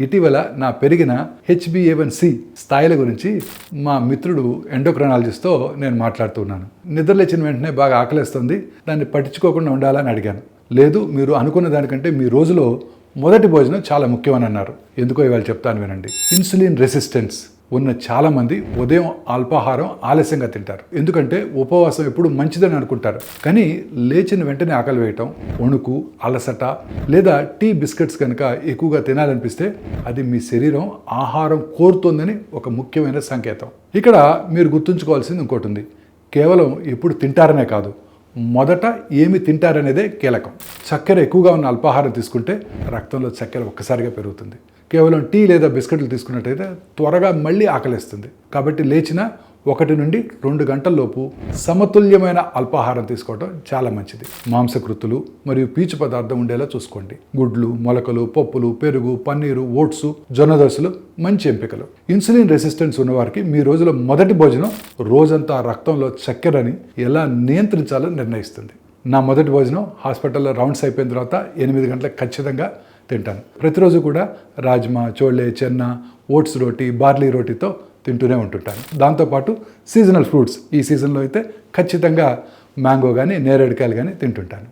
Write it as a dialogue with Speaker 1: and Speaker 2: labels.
Speaker 1: ఇటీవల నా పెరిగిన HbA1c స్థాయిల గురించి మా మిత్రుడు ఎండోక్రైనాలజిస్ట్తో నేను మాట్లాడుతున్నాను. నిద్రలేచిన వెంటనే బాగా ఆకలేస్తుంది, దాన్ని పట్టించుకోకుండా ఉండాలని అడిగాను. లేదు, మీరు అనుకున్న దానికంటే మీ రోజులో మొదటి భోజనం చాలా ముఖ్యమని అన్నారు. ఎందుకో ఇవాళ చెప్తాను వినండి. ఇన్సులిన్ రెసిస్టెన్స్ ఉన్న చాలామంది ఉదయం అల్పాహారం ఆలస్యంగా తింటారు. ఎందుకంటే ఉపవాసం ఎప్పుడు మంచిదని అనుకుంటారు. కానీ లేచిన వెంటనే ఆకలి వేయటం, వణుకు, అలసట లేదా టీ బిస్కెట్స్ కనుక ఎక్కువగా తినాలనిపిస్తే అది మీ శరీరం ఆహారం కోరుతోందని ఒక ముఖ్యమైన సంకేతం. ఇక్కడ మీరు గుర్తుంచుకోవాల్సింది ఇంకోటి ఉంది. కేవలం ఎప్పుడు తింటారనే కాదు, మొదట ఏమి తింటారనేదే కీలకం. చక్కెర ఎక్కువగా ఉన్న అల్పాహారం తీసుకుంటే రక్తంలో చక్కెర ఒక్కసారిగా పెరుగుతుంది. కేవలం టీ లేదా బిస్కెట్లు తీసుకున్నట్టయితే త్వరగా మళ్ళీ ఆకలిస్తుంది. కాబట్టి లేచిన 1 నుండి 2 గంటల్లోపు సమతుల్యమైన అల్పాహారం తీసుకోవడం చాలా మంచిది. మాంసకృతులు మరియు పీచు పదార్థం ఉండేలా చూసుకోండి. గుడ్లు, మొలకలు, పప్పులు, పెరుగు, పన్నీరు, ఓట్స్, జొన్న దోశలు మంచి ఎంపికలు. ఇన్సులిన్ రెసిస్టెన్స్ ఉన్నవారికి మీ రోజులో మొదటి భోజనం రోజంతా రక్తంలో చక్కెరని ఎలా నియంత్రించాలో నిర్ణయిస్తుంది. నా మొదటి భోజనం హాస్పిటల్లో రౌండ్స్ అయిపోయిన తర్వాత 8 గంటలకు ఖచ్చితంగా తింటాను. ప్రతిరోజు కూడా రాజ్మా, చోళే, చెన్న, ఓట్స్ రోటీ, బార్లీ రోటీతో తింటూనే ఉంటుంటాను. దాంతోపాటు సీజనల్ ఫ్రూట్స్, ఈ సీజన్లో అయితే ఖచ్చితంగా మ్యాంగో కానీ నేరేడుకాయలు కానీ తింటుంటాను.